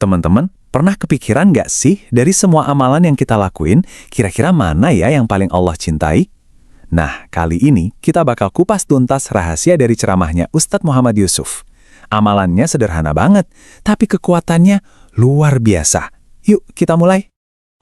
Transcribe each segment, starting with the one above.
Teman-teman, pernah kepikiran nggak sih dari semua amalan yang kita lakuin, kira-kira mana ya yang paling Allah cintai? Nah, kali ini kita bakal kupas tuntas rahasia dari ceramahnya Ustadz Muhammad Yusuf. Amalannya sederhana banget, tapi kekuatannya luar biasa. Yuk, kita mulai.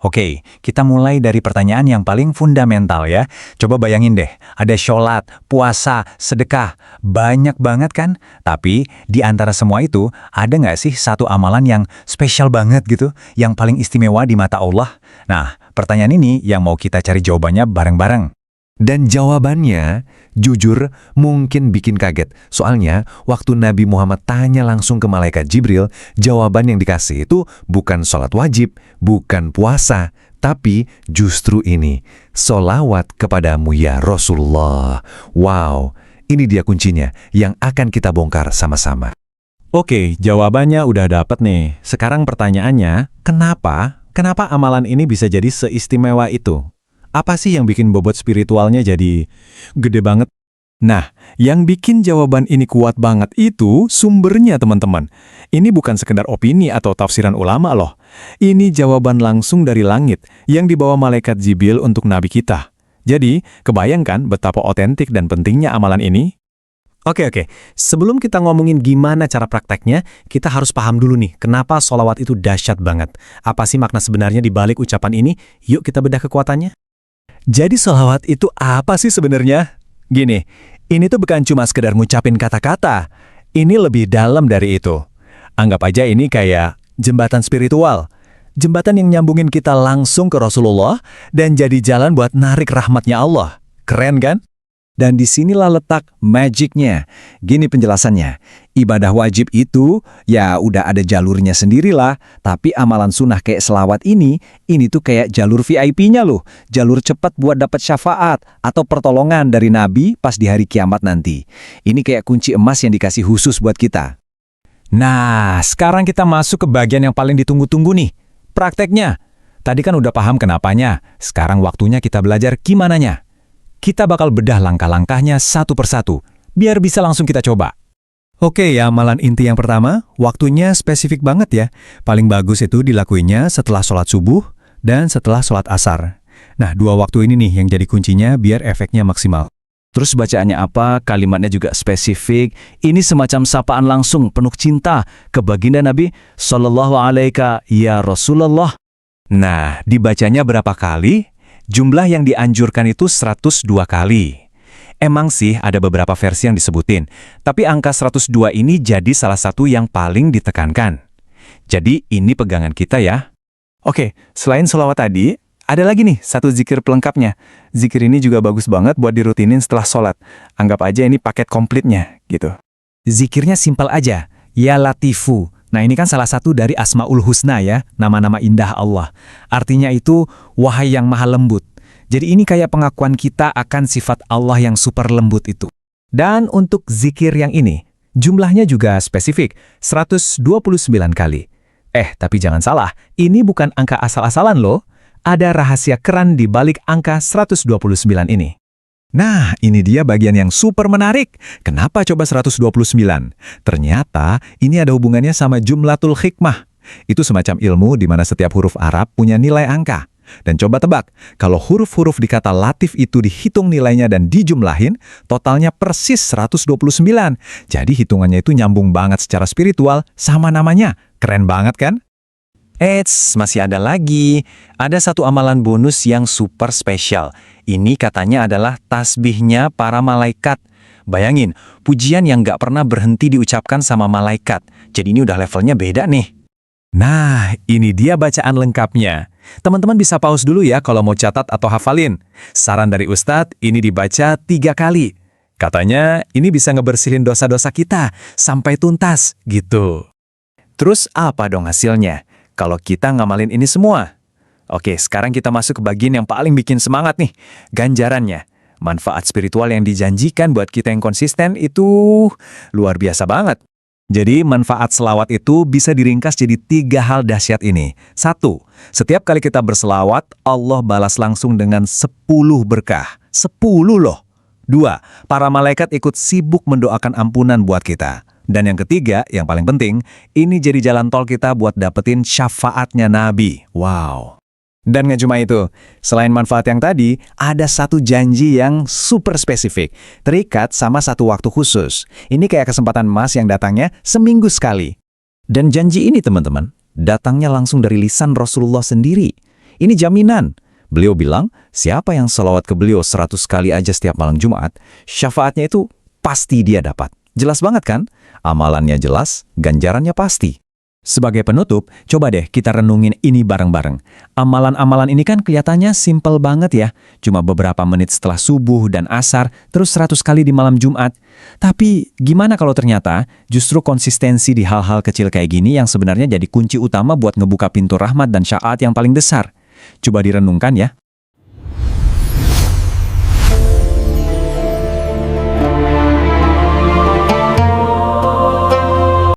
Oke, kita mulai dari pertanyaan yang paling fundamental ya. Coba bayangin deh, ada sholat, puasa, sedekah, banyak banget kan? Tapi di antara semua itu, ada nggak sih satu amalan yang spesial banget gitu, yang paling istimewa di mata Allah? Nah, pertanyaan ini yang mau kita cari jawabannya bareng-bareng. Dan jawabannya, jujur, mungkin bikin kaget. Soalnya, waktu Nabi Muhammad tanya langsung ke malaikat Jibril, jawaban yang dikasih itu bukan sholat wajib, bukan puasa, tapi justru ini, sholawat kepadamu ya Rasulullah. Wow, ini dia kuncinya yang akan kita bongkar sama-sama. Oke, jawabannya udah dapet nih. Sekarang pertanyaannya, kenapa amalan ini bisa jadi seistimewa itu? Apa sih yang bikin bobot spiritualnya jadi gede banget? Nah, yang bikin jawaban ini kuat banget itu sumbernya teman-teman. Ini bukan sekedar opini atau tafsiran ulama loh. Ini jawaban langsung dari langit yang dibawa malaikat Jibril untuk nabi kita. Jadi, kebayangkan betapa otentik dan pentingnya amalan ini? Oke. Sebelum kita ngomongin gimana cara prakteknya, kita harus paham dulu nih, kenapa sholawat itu dahsyat banget. Apa sih makna sebenarnya di balik ucapan ini? Yuk kita bedah kekuatannya. Jadi sholawat itu apa sih sebenarnya? Gini, ini tuh bukan cuma sekedar ngucapin kata-kata. Ini lebih dalam dari itu. Anggap aja ini kayak jembatan spiritual. Jembatan yang nyambungin kita langsung ke Rasulullah dan jadi jalan buat narik rahmatnya Allah. Keren kan? Dan disinilah letak magicnya. Gini penjelasannya. Ibadah wajib itu, ya udah ada jalurnya sendirilah. Tapi amalan sunnah kayak selawat ini tuh kayak jalur VIP-nya loh. Jalur cepat buat dapat syafaat atau pertolongan dari Nabi pas di hari kiamat nanti. Ini kayak kunci emas yang dikasih khusus buat kita. Nah, sekarang kita masuk ke bagian yang paling ditunggu-tunggu nih. Prakteknya. Tadi kan udah paham kenapanya. Sekarang waktunya kita belajar gimananya. Kita bakal bedah langkah-langkahnya satu persatu, biar bisa langsung kita coba. Oke, amalan inti yang pertama, waktunya spesifik banget ya. Paling bagus itu dilakuinnya setelah sholat subuh dan setelah sholat asar. Nah, dua waktu ini nih yang jadi kuncinya biar efeknya maksimal. Terus bacaannya apa, kalimatnya juga spesifik. Ini semacam sapaan langsung penuh cinta ke baginda Nabi Sallallahu Alaihi ya Rasulullah. Nah, dibacanya berapa kali? Jumlah yang dianjurkan itu 102 kali. Emang sih ada beberapa versi yang disebutin, tapi angka 102 ini jadi salah satu yang paling ditekankan. Jadi ini pegangan kita ya. Oke, selain sholawat tadi, ada lagi nih satu zikir pelengkapnya. Zikir ini juga bagus banget buat dirutinin setelah sholat. Anggap aja ini paket komplitnya gitu. Zikirnya simpel aja, ya Latifu. Nah ini kan salah satu dari Asmaul Husna ya, nama-nama indah Allah. Artinya itu, wahai yang maha lembut. Jadi ini kayak pengakuan kita akan sifat Allah yang super lembut itu. Dan untuk zikir yang ini, jumlahnya juga spesifik, 129 kali. Tapi jangan salah, ini bukan angka asal-asalan loh. Ada rahasia keren di balik angka 129 ini. Nah, ini dia bagian yang super menarik. Kenapa coba 129? Ternyata ini ada hubungannya sama jumlatul hikmah. Itu semacam ilmu di mana setiap huruf Arab punya nilai angka. Dan coba tebak, kalau huruf-huruf di kata latif itu dihitung nilainya dan dijumlahin, totalnya persis 129. Jadi hitungannya itu nyambung banget secara spiritual sama namanya. Keren banget kan? Masih ada lagi. Ada satu amalan bonus yang super spesial. Ini katanya adalah tasbihnya para malaikat. Bayangin, pujian yang gak pernah berhenti diucapkan sama malaikat. Jadi ini udah levelnya beda nih. Nah, ini dia bacaan lengkapnya. Teman-teman bisa pause dulu ya kalau mau catat atau hafalin. Saran dari Ustadz, ini dibaca 3 kali. Katanya, ini bisa ngebersihin dosa-dosa kita sampai tuntas, gitu. Terus apa dong hasilnya kalau kita ngamalin ini semua? Oke, sekarang kita masuk ke bagian yang paling bikin semangat nih, ganjarannya. Manfaat spiritual yang dijanjikan buat kita yang konsisten itu luar biasa banget. Jadi manfaat selawat itu bisa diringkas jadi 3 hal dahsyat ini. 1, setiap kali kita berselawat, Allah balas langsung dengan 10 berkah. 10 loh. 2, para malaikat ikut sibuk mendoakan ampunan buat kita. Dan yang ketiga, yang paling penting, ini jadi jalan tol kita buat dapetin syafaatnya Nabi. Wow. Dan nggak cuma itu, selain manfaat yang tadi, ada satu janji yang super spesifik, terikat sama satu waktu khusus. Ini kayak kesempatan emas yang datangnya seminggu sekali. Dan janji ini teman-teman, datangnya langsung dari lisan Rasulullah sendiri. Ini jaminan. Beliau bilang, siapa yang selawat ke beliau 100 kali aja setiap malam Jumat, syafaatnya itu pasti dia dapat. Jelas banget kan? Amalannya jelas, ganjarannya pasti. Sebagai penutup, coba deh kita renungin ini bareng-bareng. Amalan-amalan ini kan kelihatannya simpel banget ya. Cuma beberapa menit setelah subuh dan asar, terus 100 kali di malam Jumat. Tapi gimana kalau ternyata justru konsistensi di hal-hal kecil kayak gini yang sebenarnya jadi kunci utama buat ngebuka pintu rahmat dan syafaat yang paling besar? Coba direnungkan ya.